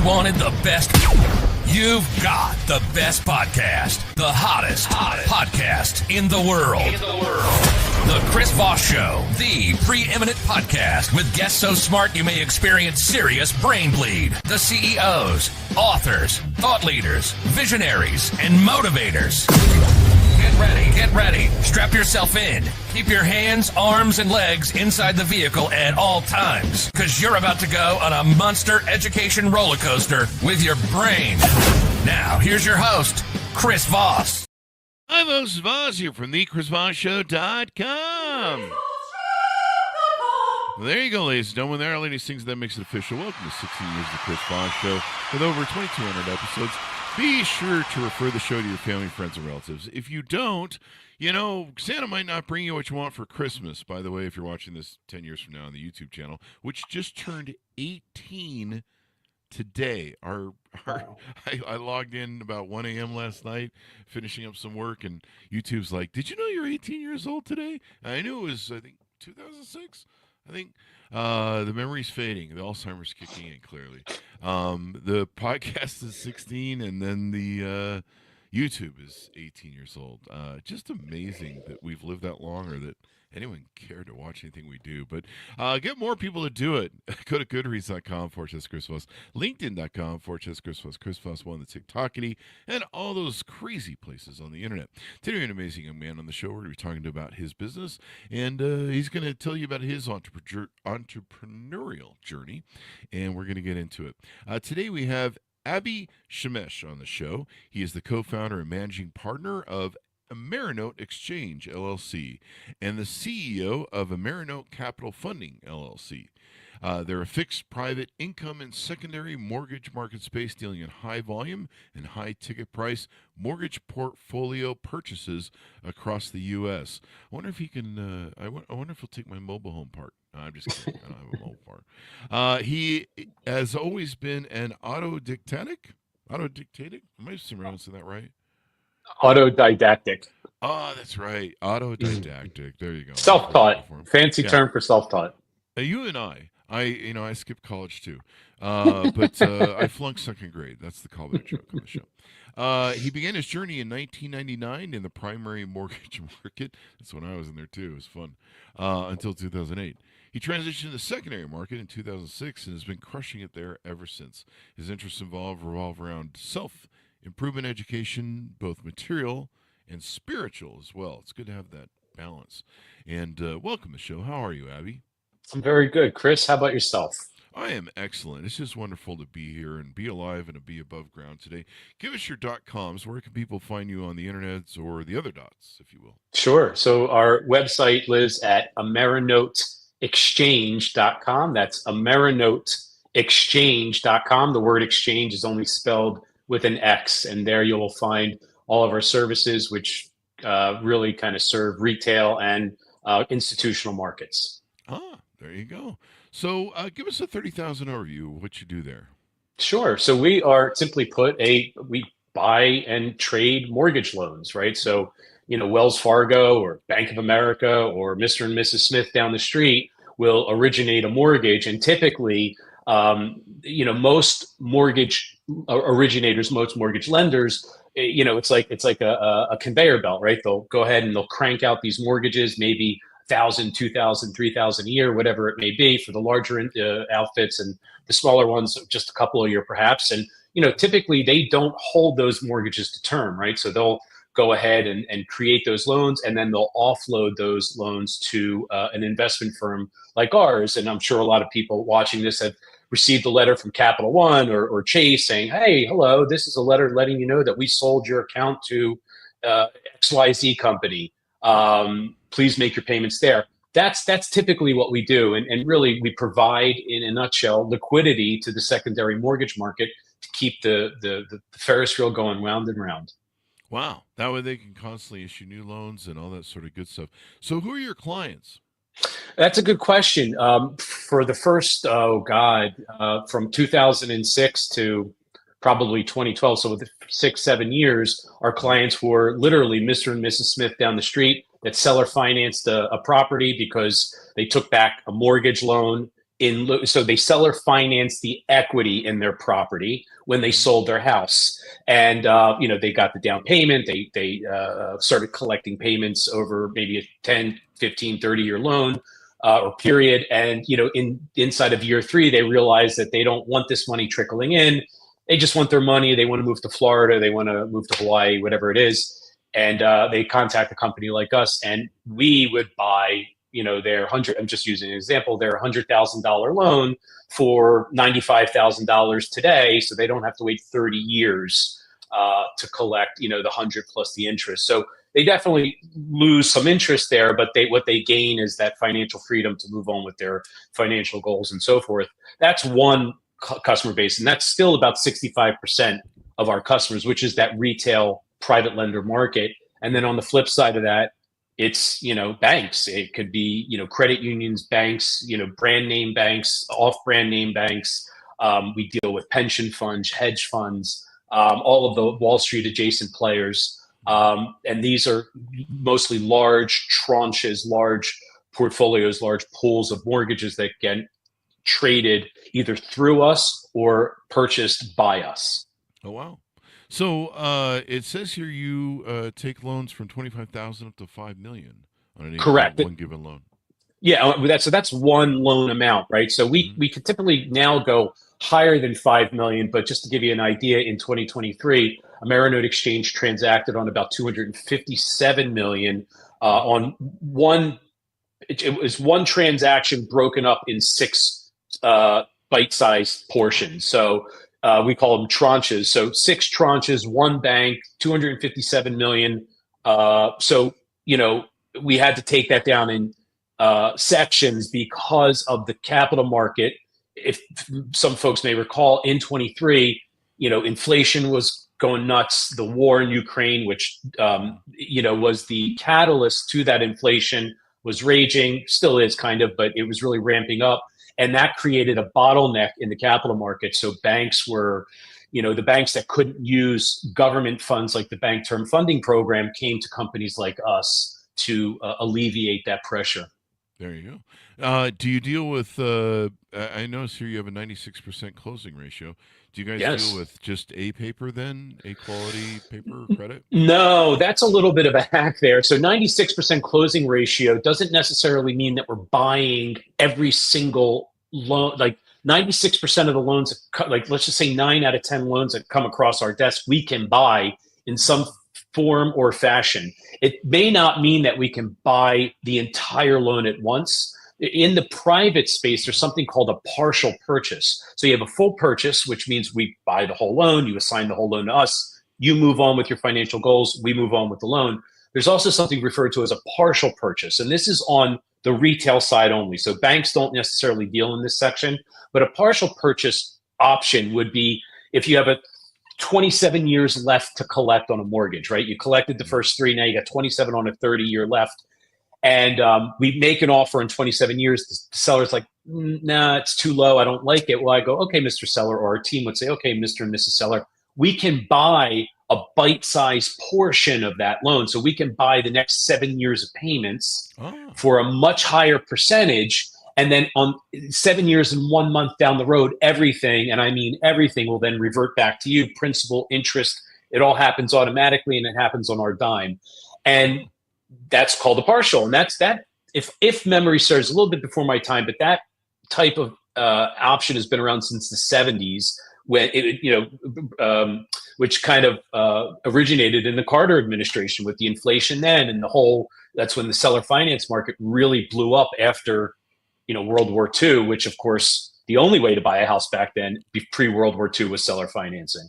wanted the best? You've got the best podcast, the hottest podcast in the world. The Chris Voss Show, the preeminent podcast with guests so smart you may experience serious brain bleed. The CEOs, authors, thought leaders, visionaries, and motivators. Get ready. Strap yourself in. Keep your hands, arms, and legs inside the vehicle at all times, because you're about to go on a monster education roller coaster with your brain. Now, here's your host, Chris Voss. I'm host Voss here from theChrisVossShow.com. Well, there you go, ladies and gentlemen. There are ladies things that makes it official. Welcome to 16 years of the Chris Voss Show with over 2,200 episodes. Be sure to refer the show to your family, friends, and relatives. If you don't, Santa might not bring you what you want for Christmas. By the way, if you're watching this 10 years from now on the YouTube channel, which just turned 18 today. I logged in about 1 a.m. last night, finishing up some work, and YouTube's like, did you know you're 18 years old today? And I knew it was, 2006. The memory's fading. The Alzheimer's kicking in, clearly. The podcast is 16, and then the YouTube is 18 years old. Just amazing that we've lived that long, or that anyone cared to watch anything we do. But get more people to do it. Go to goodreads.com/Chris Voss, LinkedIn.com/Chris Voss, Chris Voss one, the TikTokity, and all those crazy places on the internet. Today we have an amazing young man on the show. We're going to be talking about his business, and he's going to tell you about his entrepreneurial journey, and we're going to get into it. Today we have Avi Shemesh on the show. He is the co-founder and managing partner of Amerinote Exchange, LLC, and the CEO of Amerinote Capital Funding, LLC. They're a fixed private income and secondary mortgage market space dealing in high volume and high ticket price mortgage portfolio purchases across the U.S. I wonder if he can, I wonder if he'll take my mobile home part. No, I'm just kidding. I don't have a mobile part. He has always been an autodidactic? Am I pronouncing that right? Autodidactic. Oh, that's right. Autodidactic. There you go. Self-taught. Fancy term for self-taught. You and I skipped college too. But I flunked second grade. That's the callback joke on the show. He began his journey in 1999 in the primary mortgage market. That's when I was in there too. It was fun. Until 2008. He transitioned to the secondary market in 2006 and has been crushing it there ever since. His interests revolve around self-improvement education, both material and spiritual as well. It's good to have that balance. And welcome to the show. How are you, Abby? I'm very good. Chris, how about yourself? I am excellent. It's just wonderful to be here and be alive and to be above ground today. Give us your .coms. Where can people find you on the internet, or the other dots, if you will? Sure. So our website lives at AmerinoteExchange.com. That's AmerinoteExchange.com. The word exchange is only spelled with an X, and there you'll find all of our services, which really kind of serve retail and institutional markets. There you go. So give us a 30,000 overview of what you do there. Sure. So we are, simply put, we buy and trade mortgage loans, right? So, Wells Fargo or Bank of America or Mr. and Mrs. Smith down the street will originate a mortgage. And typically, most mortgage originators, most mortgage lenders, it's like a conveyor belt, right? They'll go ahead and they'll crank out these mortgages, maybe 1,000, 2,000, 3,000 a year, whatever it may be for the larger outfits, and the smaller ones, just a couple a year perhaps. And, typically they don't hold those mortgages to term, right? So they'll go ahead and create those loans, and then they'll offload those loans to an investment firm like ours. And I'm sure a lot of people watching this have received a letter from Capital One or Chase saying, hey, hello, this is a letter letting you know that we sold your account to XYZ company. Please make your payments there. That's typically what we do. And really, we provide, in a nutshell, liquidity to the secondary mortgage market to keep the Ferris wheel going round and round. Wow. That way they can constantly issue new loans and all that sort of good stuff. So who are your clients? That's a good question. For the first, from 2006 to probably 2012, so with 6-7 years, our clients were literally Mr. and Mrs. Smith down the street that seller financed a property because they took back a mortgage loan so they seller financed the equity in their property when they sold their house, and they got the down payment. They started collecting payments over maybe a 10, 15, 30-year loan or period, and inside of year 3 they realized that they don't want this money trickling in. They just want their money. They want to move to Florida, they want to move to Hawaii, whatever it is. And they contact a company like us, and we would buy their I'm just using an example, their $100,000 loan for $95,000 today, so they don't have to wait 30 years to collect the 100 plus the interest. So they definitely lose some interest there, but what they gain is that financial freedom to move on with their financial goals and so forth. That's one customer base, and that's still about 65% of our customers, which is that retail private lender market. And then on the flip side of that, it's banks. It could be credit unions, banks, brand name banks, off brand name banks. We deal with pension funds, hedge funds, all of the Wall Street adjacent players, and these are mostly large tranches, large portfolios, large pools of mortgages that get traded either through us or purchased by us. Oh wow! So it says here you take loans from $25,000 up to $5 million on one given loan. Yeah, that's one loan amount, right? So we could typically now go higher than $5 million, but just to give you an idea, in 2023, Amerinote Exchange transacted on about $257 million on one. It was one transaction broken up in 6 bite-sized portions. So we call them tranches. So 6 tranches, one bank, $257 million. So we had to take that down in sections because of the capital market. If some folks may recall, in 23, inflation was going nuts. The war in Ukraine, which was the catalyst to that inflation, was raging, still is kind of, but it was really ramping up. And that created a bottleneck in the capital market. So banks were, the banks that couldn't use government funds like the Bank Term Funding Program came to companies like us to alleviate that pressure. There you go. Do you deal with, I notice here you have a 96% closing ratio. Do you guys deal with just A paper then, A quality paper credit? No, that's a little bit of a hack there. So 96% closing ratio doesn't necessarily mean that we're buying every single loan. Like 96% of the loans, like let's just say 9 out of 10 loans that come across our desk, we can buy in some form or fashion. It may not mean that we can buy the entire loan at once. In the private space, there's something called a partial purchase. So you have a full purchase, which means we buy the whole loan, you assign the whole loan to us, you move on with your financial goals, we move on with the loan. There's also something referred to as a partial purchase, and this is on the retail side only. So banks don't necessarily deal in this section, but a partial purchase option would be if you have a 27 years left to collect on a mortgage, right? You collected the first 3, now you got 27 on a 30-year left. And we make an offer in 27 years. The seller's like, nah, it's too low. I don't like it. Well, I go, okay, Mr. Seller, or our team would say, okay, Mr. and Mrs. Seller, we can buy a bite-sized portion of that loan. So we can buy the next 7 years of payments for a much higher percentage. And then on 7 years and 1 month down the road, everything, and I mean everything, will then revert back to you, principal, interest. It all happens automatically, and it happens on our dime. And that's called a partial. And that's that. If memory serves, a little bit before my time, but that type of option has been around since the 70s, when it, which kind of originated in the Carter administration with the inflation then, and that's when the seller finance market really blew up after, World War II, which of course, the only way to buy a house back then, pre-World War II, was seller financing.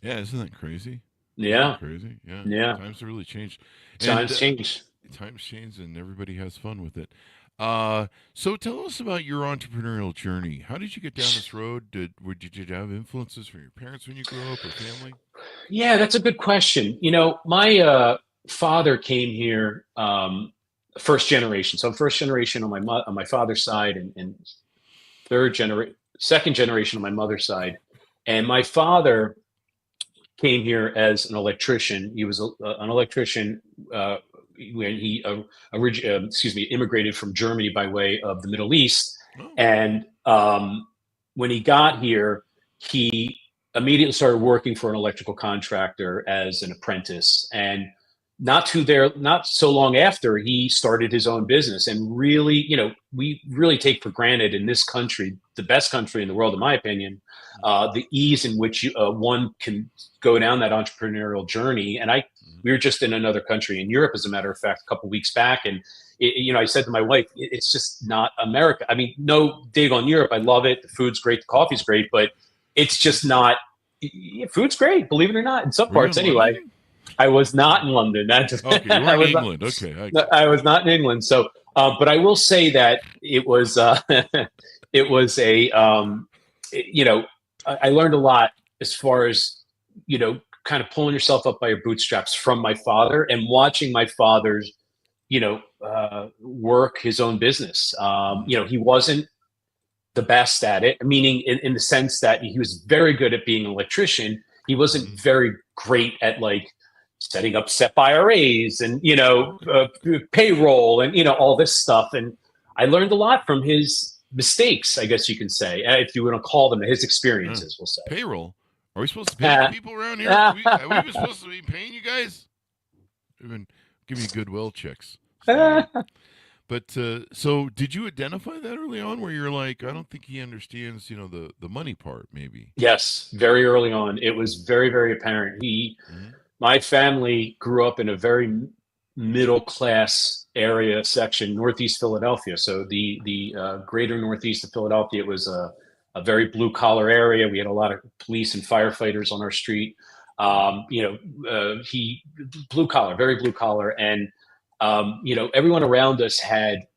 Yeah, isn't that crazy? Yeah. Crazy. Yeah. Yeah. Times have really changed. Times change. Times change, and everybody has fun with it. So tell us about your entrepreneurial journey. How did you get down this road? Did you have influences from your parents when you grew up, or family? Yeah, that's a good question. My father came here first generation. So I'm first generation on my father's side, and second generation on my mother's side. And my father came here as an electrician. He was an electrician when he immigrated from Germany by way of the Middle East. And When he got here, he immediately started working for an electrical contractor as an apprentice, and not so long after, he started his own business. And really, we really take for granted in this country, the best country in the world, in my opinion, the ease in which one can go down that entrepreneurial journey. And we were just in another country in Europe, as a matter of fact, a couple of weeks back, and I said to my wife, it's just not America. I mean, no dig on Europe. I love it. The food's great. The coffee's great, but it's just not. Food's great, believe it or not, in some parts anyway. London? I was not in London. That just, okay, you were in England. I was not in England. So, but I will say that it was it was a I learned a lot as far as kind of pulling yourself up by your bootstraps from my father, and watching my father's work his own business. He wasn't the best at it, meaning in the sense that he was very good at being an electrician. He wasn't very great at setting up SEP IRAs and payroll and all this stuff. And I learned a lot from his mistakes, I guess you can say, if you want to call them his experiences. We'll say payroll. Are we supposed to pay people around here? Are we even supposed to be paying you guys? We've been giving you goodwill checks. But so did you identify that early on, where you're like, I don't think he understands, the money part, maybe? Yes, very early on, it was very, very apparent. My family grew up in a very middle class area section, Northeast Philadelphia. So the greater Northeast of Philadelphia, it was a very blue collar area. We had a lot of police and firefighters on our street. He blue collar, very blue collar, and everyone around us had,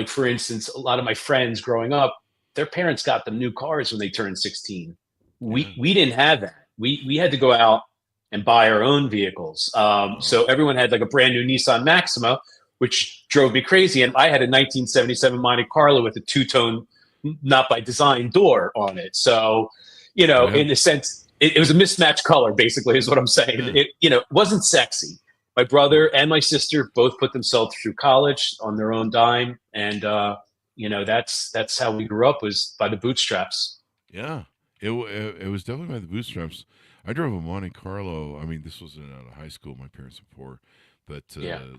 for instance, a lot of my friends growing up, their parents got them new cars when they turned 16. We didn't have that. We had to go out and buy our own vehicles. So everyone had a brand new Nissan Maxima, which drove me crazy. And I had a 1977 Monte Carlo with a two-tone, not by design door on it. So, in a sense, it was a mismatched color, basically, is what I'm saying. It wasn't sexy. My brother and my sister both put themselves through college on their own dime, and that's how we grew up, was by the bootstraps. Yeah, it was definitely by the bootstraps. I drove a Monte Carlo. I mean, this wasn't out of high school. My parents were poor, but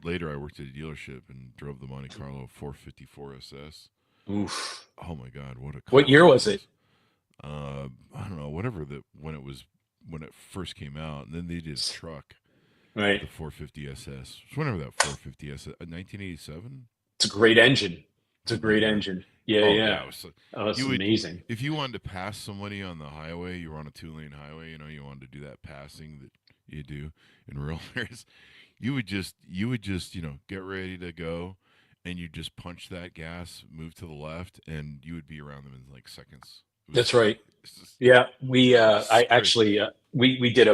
later I worked at a dealership and drove the Monte Carlo 454 SS. Oof! Oh my God, what a car! What year was it? I don't know. When it first came out, and then they did a truck. Right. The 450 SS. Whenever that 450 SS, 1987. It's a great engine. Yeah. It's amazing. If you wanted to pass somebody on the highway, you were on a 2-lane highway, you wanted to do that passing that you do in rural areas, you would just, get ready to go, and you just punch that gas, move to the left, and you would be around them in seconds. That's right. Yeah, we we did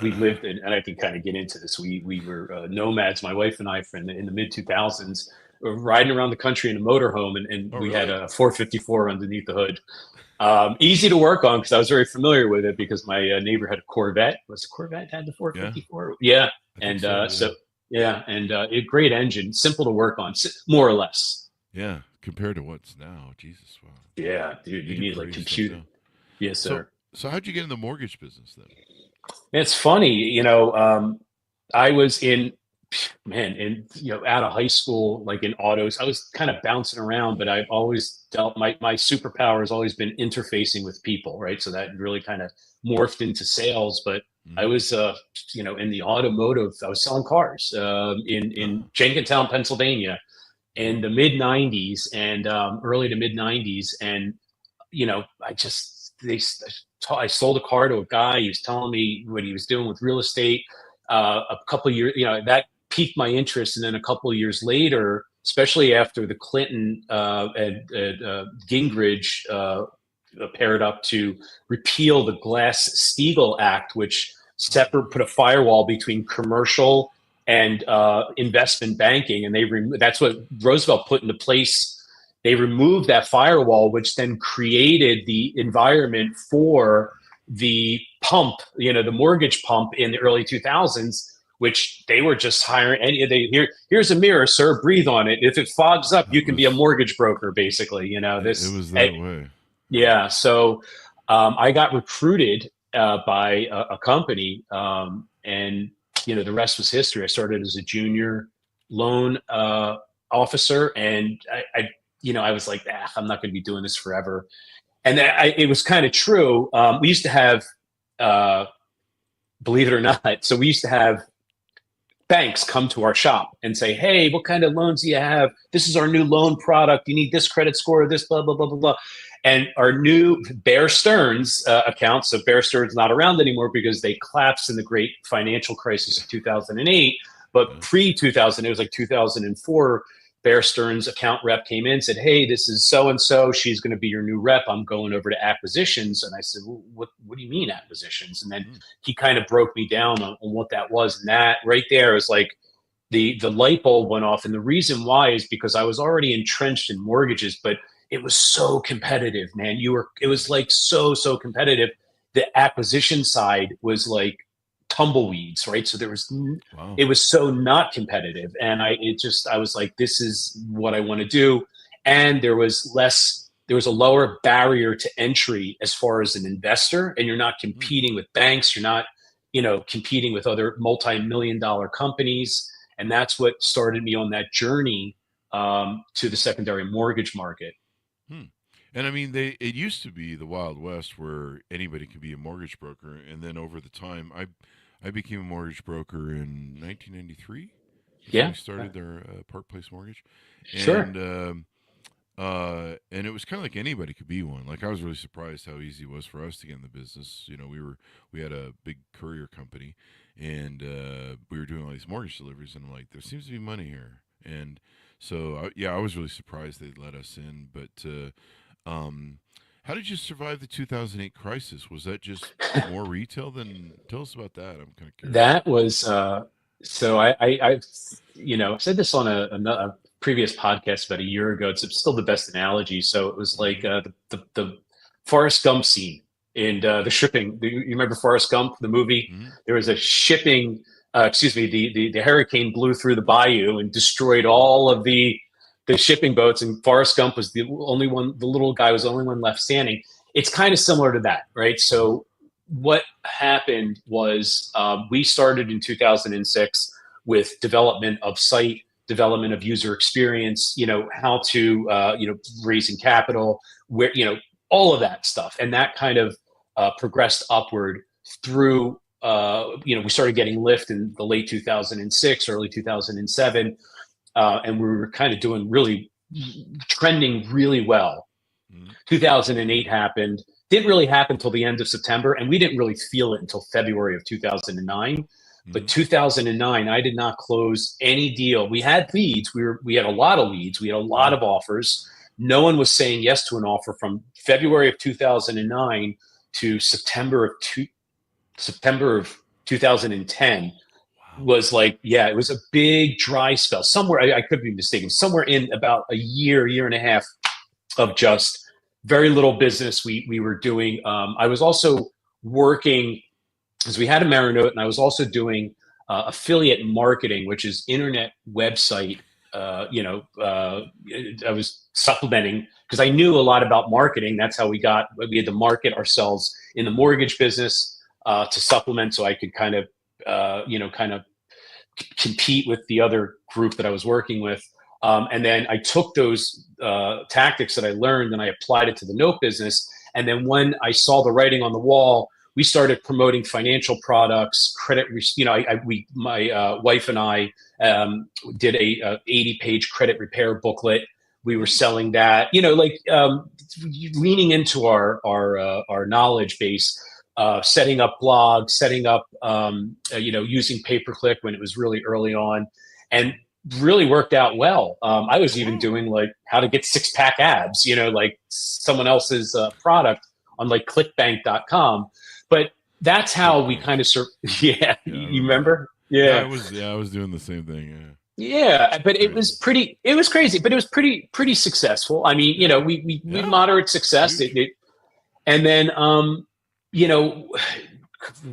we lived in, and I can kind of get into this. We were nomads, my wife and I, in the mid 2000s, riding around the country in a motorhome, and we had a 454 underneath the hood. Easy to work on because I was very familiar with it, because my neighbor had a Corvette. Was the Corvette had the 454? Yeah, and a great engine, simple to work on, more or less. Yeah, compared to what's now, Jesus, wow. Yeah, dude, you need computer. Yes, sir. So how'd you get in the mortgage business then? It's funny, I was out of high school, in autos. I was kind of bouncing around, but I've always dealt, my superpower has always been interfacing with people, right? So that really kind of morphed into sales. But I was, in the automotive, I was selling cars in Jenkintown, Pennsylvania, in the mid 90s and early to mid 90s. And, I sold a car to a guy. He was telling me what he was doing with real estate. A couple of years, that piqued my interest. And then a couple of years later, especially after the Clinton and Gingrich paired up to repeal the Glass-Steagall Act, which put a firewall between commercial and investment banking. And that's what Roosevelt put into place. They removed that firewall, which then created the environment for the pump, the mortgage pump in the early 2000s, which they were just hiring here's a mirror, sir, breathe on it. If it fogs up, you can be a mortgage broker, basically. You know, It was that way. Yeah. So I got recruited by a company, and the rest was history. I started as a junior loan officer, and I was like, I'm not going to be doing this forever. And it was kind of true. We used to have, believe it or not, so we used to have banks come to our shop and say, hey, what kind of loans do you have? This is our new loan product. You need this credit score, this, blah, blah, blah, blah, blah. And our new Bear Stearns account, so Bear Stearns not around anymore because they collapsed in the great financial crisis of 2008. But pre-2000, it was like 2004, Bear Stearns account rep came in and said, hey, this is so-and-so. She's going to be your new rep. I'm going over to acquisitions. And I said, well, what do you mean acquisitions? And then he kind of broke me down on what that was. And that right there is like the light bulb went off. And the reason why is because I was already entrenched in mortgages, but it was so competitive, man. It was like so competitive. The acquisition side was like tumbleweeds, right? So it was so not competitive. And I was like, this is what I want to do. And there was a lower barrier to entry as far as an investor, and you're not competing with banks. You're not, competing with other multi-million-dollar companies. And that's what started me on that journey to the secondary mortgage market. And I mean, it used to be the Wild West where anybody could be a mortgage broker. And then over the time, I became a mortgage broker in 1993. Yeah. We started their Park Place Mortgage. Sure. And it was kind of like anybody could be one. Like, I was really surprised how easy it was for us to get in the business. We had a big courier company, and we were doing all these mortgage deliveries, and I'm like, there seems to be money here. And so, I was really surprised they'd let us in. But how did you survive the 2008 crisis? Was that just more retail than? Tell us about that. I'm kind of curious. That was so I've said this on a previous podcast about a year ago. It's still the best analogy. So it was like the Forrest Gump scene in the shipping. You remember Forrest Gump, the movie? Mm-hmm. There was a shipping. The hurricane blew through the bayou and destroyed all of the shipping boats, and Forrest Gump was the only one. The little guy was the only one left standing. It's kind of similar to that, right? So what happened was we started in 2006 with development of site, development of user experience, how to, raising capital, where, all of that stuff. And that kind of progressed upward through, we started getting lift in the late 2006, early 2007. And we were kind of trending really well. 2008 happened. Didn't really happen until the end of September, and we didn't really feel it until February of 2009. But 2009, I did not close any deal. We had leads. We had a lot of leads. We had a lot of offers. No one was saying yes to an offer from February of 2009 to September of 2010. Was like, it was a big dry spell somewhere. I could be mistaken. Somewhere in about a year and a half of just very little business we were doing. I was also working, because we had a Marinote, and I was also doing affiliate marketing, which is internet website. I was supplementing because I knew a lot about marketing. That's how we had to market ourselves in the mortgage business to supplement, so I could kind of compete with the other group that I was working with. And then I took those tactics that I learned and I applied it to the note business. And then when I saw the writing on the wall, we started promoting financial products, credit. My wife and I did a 80-page credit repair booklet. We were selling that, leaning into our knowledge base. Setting up blogs, setting up, using pay-per-click when it was really early on, and really worked out well. I was even doing like how to get six-pack abs, like someone else's product on like clickbank.com. But that's how we kind of you remember? Yeah, I was doing the same thing. Yeah, but it was crazy, but it was pretty successful. I mean, we moderate success. And then,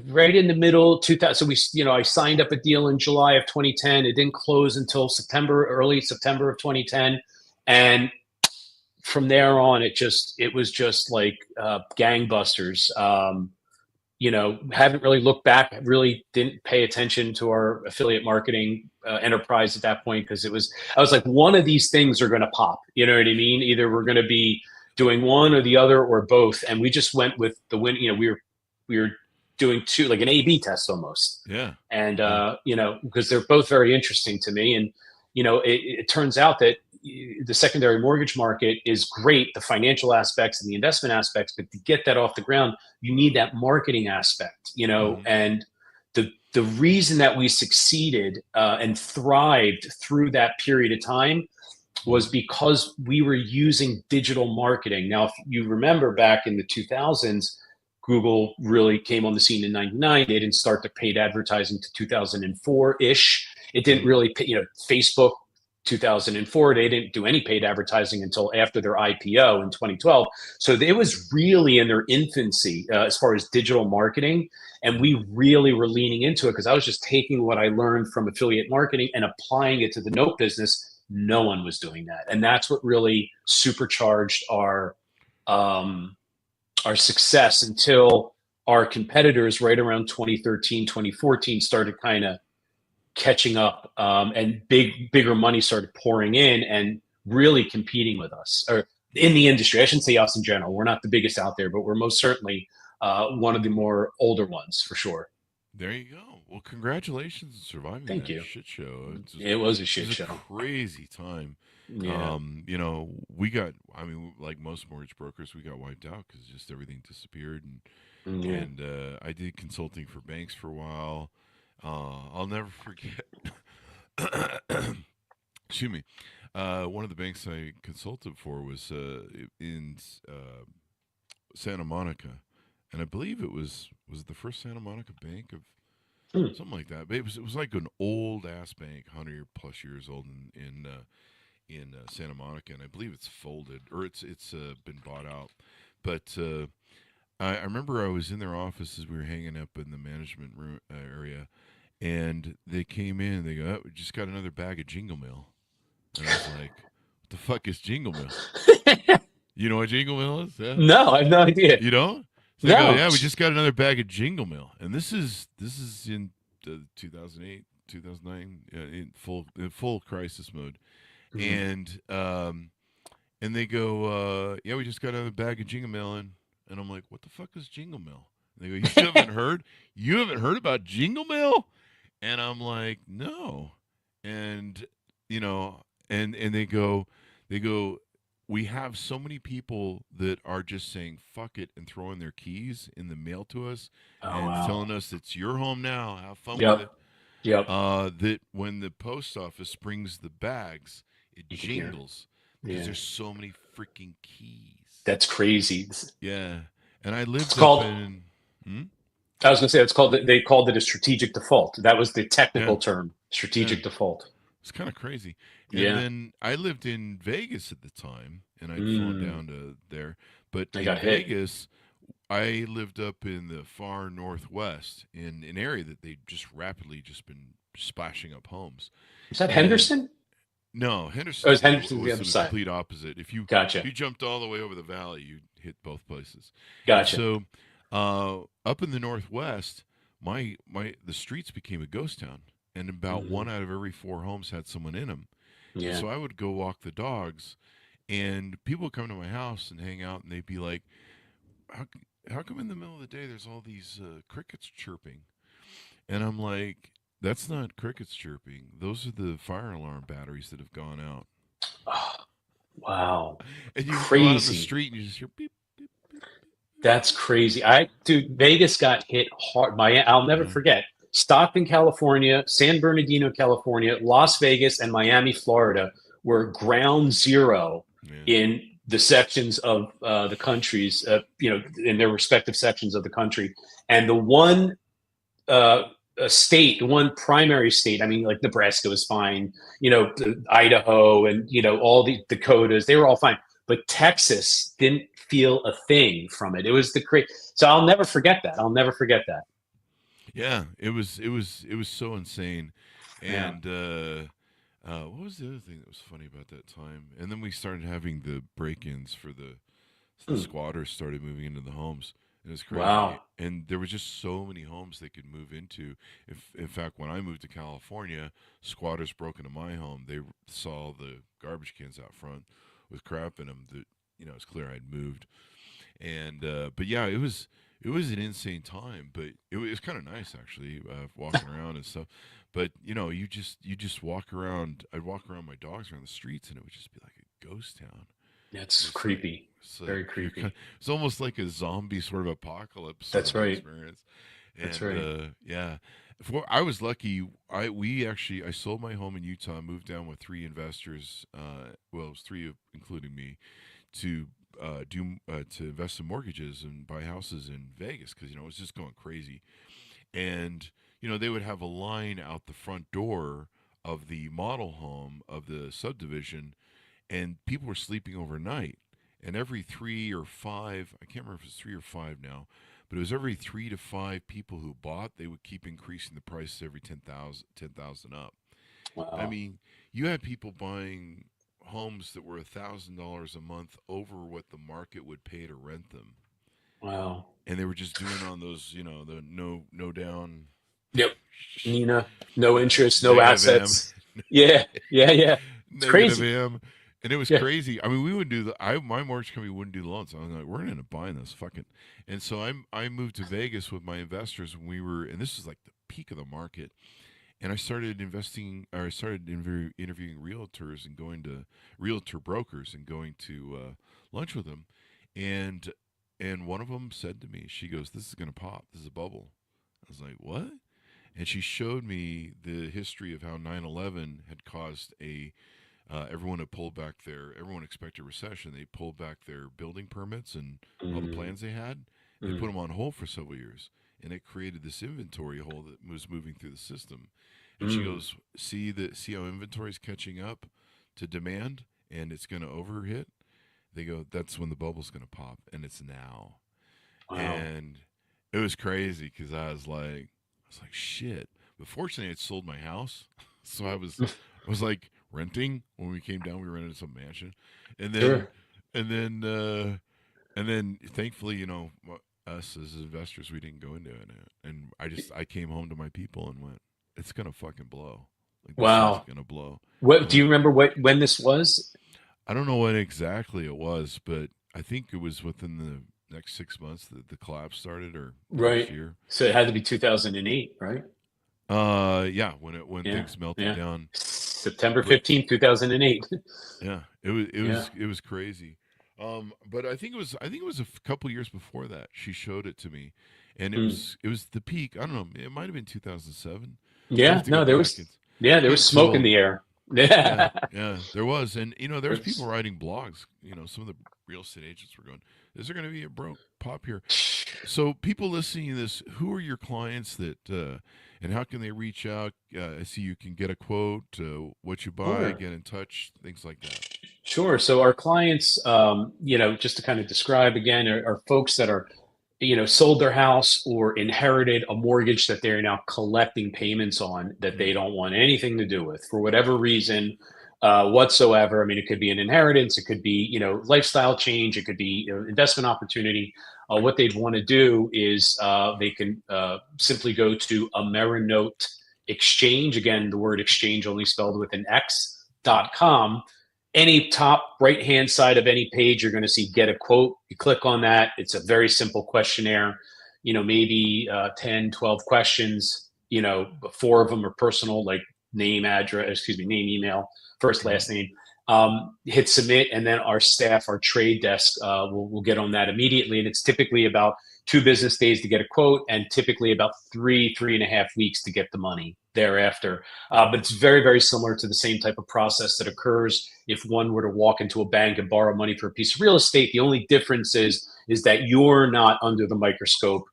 right in the middle 2000. So I signed up a deal in July of 2010. It didn't close until early September of 2010. And from there on, it was just like gangbusters. Haven't really looked back, really didn't pay attention to our affiliate marketing enterprise at that point, because I was like, one of these things are going to pop. You know what I mean? Either we're going to be doing one or the other or both. And we just went with the win. We were doing two, like an A/B test almost. Yeah. And, because they're both very interesting to me. And, it turns out that the secondary mortgage market is great, the financial aspects and the investment aspects, but to get that off the ground, you need that marketing aspect, and the reason that we succeeded and thrived through that period of time was because we were using digital marketing. Now, if you remember back in the 2000s, Google really came on the scene in 99. They didn't start the paid advertising to 2004-ish. It didn't really, Facebook, 2004, they didn't do any paid advertising until after their IPO in 2012. So it was really in their infancy as far as digital marketing. And we really were leaning into it because I was just taking what I learned from affiliate marketing and applying it to the note business. No one was doing that. And that's what really supercharged our success until our competitors right around 2013, 2014 started kind of catching up, and bigger money started pouring in and really competing with us, or in the industry. I shouldn't say us in general. We're not the biggest out there, but we're most certainly one of the more older ones for sure. There you go. Well, congratulations on surviving Thank that you. shit show. It was a shit show. Crazy time. Yeah. We got, like most mortgage brokers, we got wiped out because just everything disappeared. And I did consulting for banks for a while. I'll never forget. Excuse me. One of the banks I consulted for was in Santa Monica, and I believe it was the first Santa Monica bank of something like that. But it was like an old ass bank, 100+ years old in Santa Monica, and I believe it's folded or it's been bought out. But I remember I was in their office as we were hanging up in the management room area. And they came in and they go, "Oh, we just got another bag of Jingle Mill." And I was like, "What the fuck is Jingle Mill?" You know what Jingle Mill is? Yeah. No, I have no idea. You don't? So No. Go, yeah, we just got another bag of Jingle Mill. And this is in 2008, 2009, in full crisis mode. Mm-hmm. And they go, "Yeah, we just got another bag of Jingle Mill." And I'm like, "What the fuck is Jingle Mill?" And they go, "You haven't heard? You haven't heard about Jingle Mill?" And I'm like, "No." And and they go, "We have so many people that are just saying fuck it and throwing their keys in the mail to us telling us it's your home now. Have fun with it." Yep. That when the post office brings the bags, it jingles because there's so many freaking keys. That's crazy. Yeah. And I lived in. I was going to say they called it a strategic default. That was the technical term, strategic default. It's kind of crazy. And then I lived in Vegas at the time, and I'd flown down to there. But in Vegas, I lived up in the far northwest in an area that they've just rapidly been splashing up homes. Is that Henderson? No, Henderson. Henderson the other the side. Complete opposite. If you jumped all the way over the valley, you'd hit both places. Gotcha. And so up in the northwest, the streets became a ghost town, and about 1 out of every 4 homes had someone in them. Yeah. So I would go walk the dogs, and people would come to my house and hang out, and they'd be like, "How come in the middle of the day there's all these crickets chirping?" And I'm like, "That's not crickets chirping. Those are the fire alarm batteries that have gone out." Oh, wow. And you go out on the street and you just hear beep, beep, beep. That's crazy. Vegas got hit hard. I'll never forget. Stockton, California, San Bernardino, California, Las Vegas, and Miami, Florida were ground zero in the sections of the countries, in their respective sections of the country. And the one state, the one primary state, like Nebraska was fine, Idaho and, all the Dakotas, they were all fine. But Texas didn't feel a thing from it. It was so I'll never forget that. Yeah, it was so insane. Yeah. And what was the other thing that was funny about that time? And then we started having the break-ins for the Hmm. squatters started moving into the homes. It was crazy. Wow. And there was just so many homes they could move into. If in fact, when I moved to California, squatters broke into my home. They saw the garbage cans out front with crap in them. That it's clear I'd moved. And but yeah, it was an insane time, but it was kind of nice actually, walking around and stuff. But you just walk around. I'd walk around my dogs around the streets, and it would just be like a ghost town. That's It's like creepy. it's like Very creepy. it's almost like a zombie sort of apocalypse sort That's of right. experience. That's And right. yeah, I was lucky. I sold my home in Utah, moved down with three investors. Well, it was three including me, to to invest in mortgages and buy houses in Vegas because it was just going crazy. And they would have a line out the front door of the model home of the subdivision, and people were sleeping overnight. And every 3 or 5, I can't remember if it's 3 or 5 now, but it was every 3 to 5 people who bought, they would keep increasing the price every 10,000 up. I Wow. mean, you had people buying homes that were $1,000 a month over what the market would pay to rent them, Wow. and they were just doing on those, the no down, Yep. Nina, no yeah, interest, no negative M, assets. Yeah. Yeah. Yeah. It's negative crazy. M, and it was Yeah. crazy. I mean, we would do my mortgage company wouldn't do the loans. I was like, we're gonna end up buying this, fuck it. And so I moved to Vegas with my investors when and this is like the peak of the market. And I started investing, or I started interviewing realtors and going to realtor brokers and going to lunch with them, and one of them said to me, she goes, "This is going to pop. This is a bubble." I was like, "What?" And she showed me the history of how 9/11 had caused everyone expected recession. They pulled back their building permits and all the Mm, plans they had. They put mm, them on hold for several years, and it created this inventory hole that was moving through the system. And she mm. goes, see how inventory is catching up to demand, and it's going to overhit. They go, that's when the bubble's going to pop, and it's now. Wow. And it was crazy because I was like, shit. But fortunately, I'd sold my house, so I was like renting when we came down. We rented some mansion, and then Sure. and then and then thankfully, us as investors, we didn't go into it, and I came home to my people and went, it's gonna fucking blow. Like this thing's Wow. gonna blow. What And do you when remember when this was? I don't know what exactly it was, but I think it was within the next 6 months that the collapse started, or the next Right. year. So it had to be 2008, right? Yeah, when Yeah. things melted Yeah. down. September But 15th, 2008. yeah, it was Yeah. it was crazy. But I think it was couple years before that she showed it to me, and it Mm. was it was the peak. I don't know. It might have been 2007. I'd have Yeah. to go No, there back was, yeah, there was smoke in until the air. yeah, Yeah. yeah, there was. And there was people That's writing blogs. Some of the real estate agents were going, "Is there going to be a broke pop here?" So people listening to this, who are your clients and how can they reach out? I see you can get a quote, what you buy, sure. get in touch, things like that. Sure. So our clients, just to kind of describe again, are folks that are, sold their house or inherited a mortgage that they're now collecting payments on that they Mm, don't want anything to do with for whatever reason whatsoever. I mean, it could be an inheritance, it could be, lifestyle change, it could be, investment opportunity. What they'd want to do is they can simply go to Amerinote Exchange. Again, the word exchange only spelled with an mm, X.com. Any top right hand side of any page, you're going to see get a quote. You click on that. It's a very simple questionnaire, maybe 10, 12 questions. Four of them are personal, like name, address, excuse me, name, email, first, mm. last name. Hit submit, and then our staff, our trade desk, will get on that immediately. And it's typically about 2 business days to get a quote, and typically about 3.5 weeks to get the money thereafter. But it's very, very similar to the same type of process that occurs if one were to walk into a bank and borrow money for a piece of real estate. The only difference is that you're not under the microscope.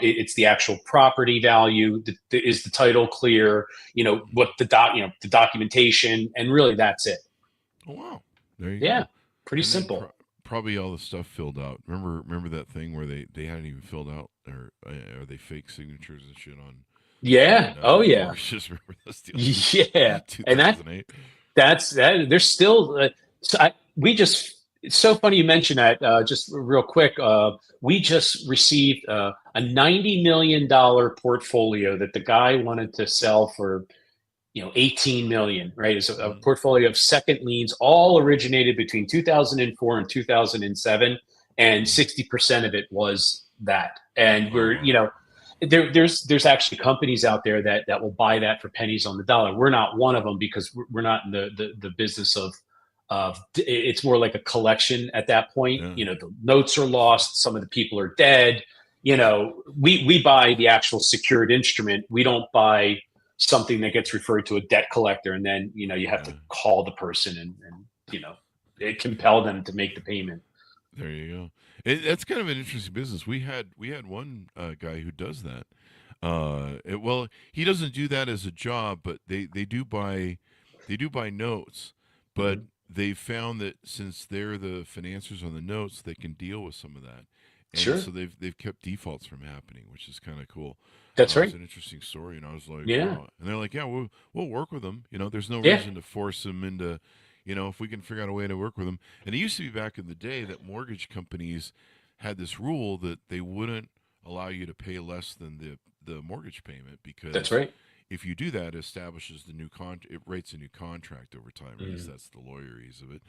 It's the actual property value. Is the title clear? Mhm. What the documentation, and really that's it. Oh wow, there you Yeah, go. pretty And then simple. probably all the stuff filled out. Remember that thing where they hadn't even filled out, or are they fake signatures and shit on Yeah. Oh yeah. mortgages? Remember those deals? Yeah. And 2008. that's that. There's still. We just. It's so funny you mentioned that. Just real quick, we just received a $90 million portfolio that the guy wanted to sell for 18 million, right? It's a portfolio of second liens, all originated between 2004 and 2007, and 60% of it was that. And there's actually companies out there that will buy that for pennies on the dollar. We're not one of them because we're not in the business of it's more like a collection at that point. Yeah. The notes are lost, some of the people are dead. We buy the actual secured instrument. We don't buy something that gets referred to a debt collector, and then you have to call the person and compel them to make the payment. There you go. That's kind of an interesting business. We had one guy who does that. Well, he doesn't do that as a job, but they do buy notes. But they found that since they're the financiers on the notes, they can deal with some of that. And Sure. so they've kept defaults from happening, which is kind of cool. That's right. It's an interesting story, and I was like, Yeah. wow. And they're like, yeah, we'll work with them. There's no reason to force them into, if we can figure out a way to work with them. And it used to be back in the day that mortgage companies had this rule that they wouldn't allow you to pay less than the mortgage payment, because That's right. if you do that, it establishes the new it writes a new contract over time. At least that's the lawyerese of it.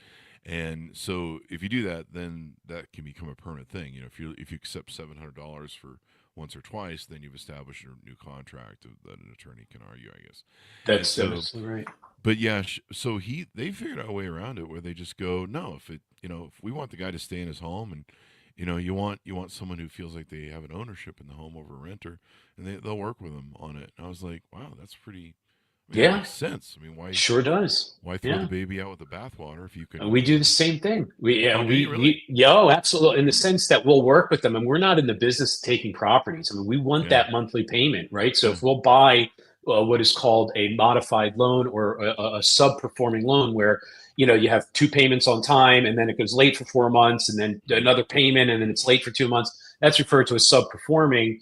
And so if you do that, then that can become a permanent thing. If you accept $700 for once or twice, then you've established a new contract that an attorney can argue, I guess. That's right. But yeah, so they figured out a way around it where they just go, no, if we want the guy to stay in his home, and you want someone who feels like they have an ownership in the home over a renter, and they'll work with them on it. And I was like, wow, that's pretty. It makes sense. Why? Sure does. Why throw the baby out with the bathwater if you can? We do the same thing. We really? absolutely, in the sense that we'll work with them, and we're not in the business of taking properties. We want that monthly payment, right? So if we'll buy what is called a modified loan or a sub-performing loan, where you have two payments on time, and then it goes late for 4 months, and then another payment, and then it's late for 2 months. That's referred to as sub-performing.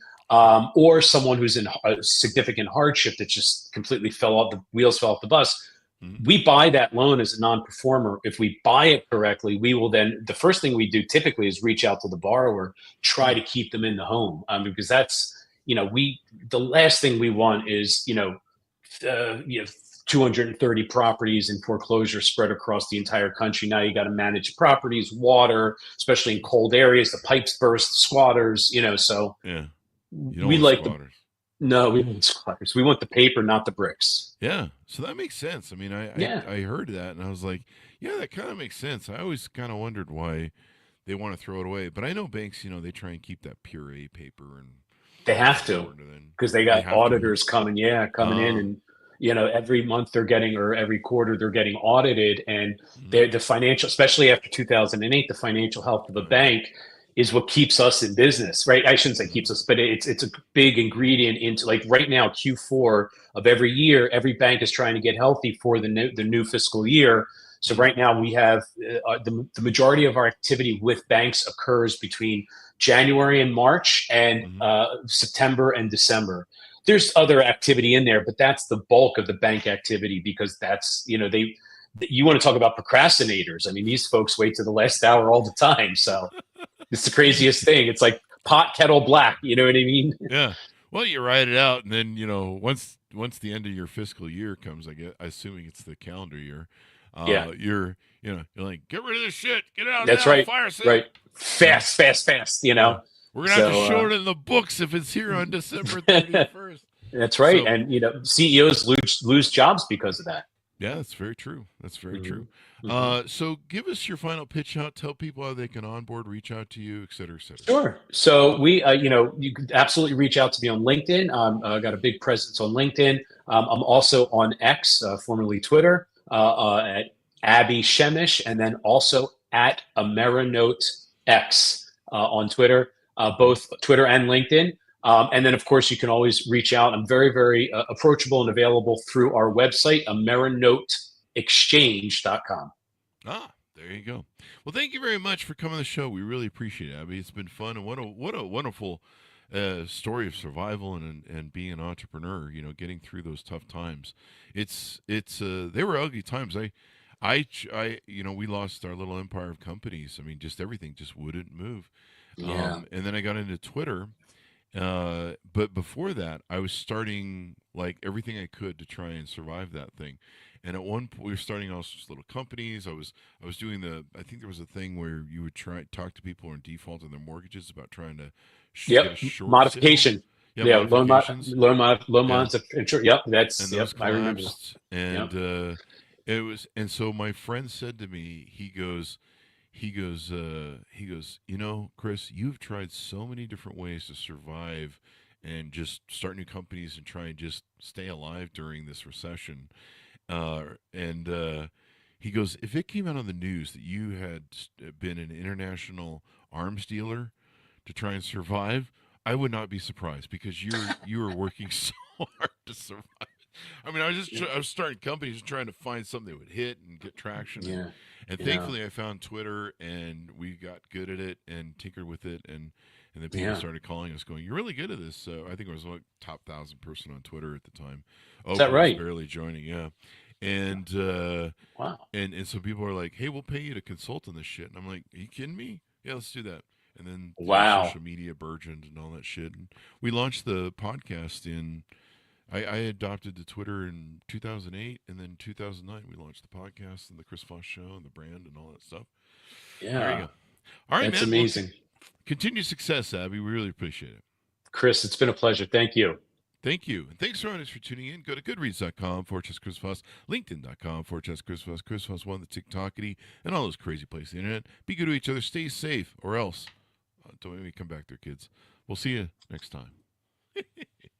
Or someone who's in a significant hardship that just completely the wheels fell off the bus. We buy that loan as a non-performer. If we buy it correctly, we will then, the first thing we do typically is reach out to the borrower, try to keep them in the home. Because that's, the last thing we want is, 230 properties in foreclosure spread across the entire country. Now you got to manage properties, water, especially in cold areas, the pipes burst, squatters, so. Yeah. We like squatters. We want squatters. We want the paper, not the bricks. Yeah, so that makes sense. I heard that, and I was like, yeah, that kind of makes sense. I always kind of wondered why they want to throw it away, but I know banks, they try and keep that pure A paper, and they have to, because they got auditors coming in, and every month they're getting, or every quarter they're getting audited, and the financial, especially after 2008, the financial health of the bank is what keeps us in business, right? I shouldn't say keeps us, but it's a big ingredient into, like, right now, Q4 of every year, every bank is trying to get healthy for the new fiscal year. So right now we have the majority of our activity with banks occurs between January and March, and September and December. There's other activity in there, but that's the bulk of the bank activity, because that's, you want to talk about procrastinators. These folks wait to the last hour all the time. So it's the craziest thing. It's like pot, kettle black. You know what I mean? Yeah. Well, you write it out, and then, once the end of your fiscal year comes, assuming it's the calendar year, you're like, get rid of this shit. Get it out. That's now, right. Fire sale. Right. Fast. We're going to have to show it in the books if it's here on December 31st. That's right. So, and, CEOs lose jobs because of that. Yeah, that's very true. That's very true. So give us your final pitch out. Tell people how they can onboard, reach out to you, et cetera, et cetera. Sure. So we, you can absolutely reach out to me on LinkedIn. I got a big presence on LinkedIn. I'm also on X, formerly Twitter, at Abby Shemesh, and then also at AmerinoteX on Twitter, both Twitter and LinkedIn. And then, of course, you can always reach out. I'm very, very approachable and available through our website, AmerinoteExchange.com. Ah, There you go. Well, thank you very much for coming on the show. We really appreciate it, Abby. It's been fun, and what a wonderful story of survival and being an entrepreneur. You know, getting through those tough times. It's they were ugly times. You know, we lost our little empire of companies. I mean, just everything just wouldn't move. Yeah. And then I got into Twitter. But before that, I was starting like everything I could to try and survive that thing. And at one point, we were starting all sorts of little companies. I was doing I think there was a thing where you would talk to people who are in default on their mortgages about trying to get Yep. a short sale. Modification. Yeah, Yeah. modifications. Loan Yeah, mods. Yep. and Yep. those I remember. collapsed. Yep. And it was, and so my friend said to me, he goes, you know, Chris, you've tried so many different ways to survive and just start new companies and try and just stay alive during this recession. And he goes, if it came out on the news that you had been an international arms dealer to try and survive, I would not be surprised because you were working so hard to survive. I mean, I was starting companies and trying to find something that would hit and get traction. Yeah. And Yeah. thankfully, I found Twitter, and we got good at it and tinkered with it, and then people Yeah. started calling us, going, "You're really good at this." So I think I was like top 1,000 person on Twitter at the time. Is that Oprah was right? barely joining, yeah. And Wow. and so people are like, "Hey, we'll pay you to consult on this shit," and I'm like, "Are you kidding me? Yeah, let's do that." And then Wow. social media burgeoned and all that shit. And we launched the podcast I adopted the Twitter in 2008, and then 2009 we launched the podcast and the Chris Voss Show and the brand and all that stuff. Yeah. There you go. All right, That's man. amazing. Well, continued success, Abby. We really appreciate it. Chris, it's been a pleasure. Thank you. Thank you. And thanks for tuning in. Go to goodreads.com/Chris Voss, LinkedIn.com/Chris Voss, Chris Voss One, the TikTokity, and all those crazy places on the internet. Be good to each other. Stay safe, or else don't make me come back there, kids. We'll see you next time.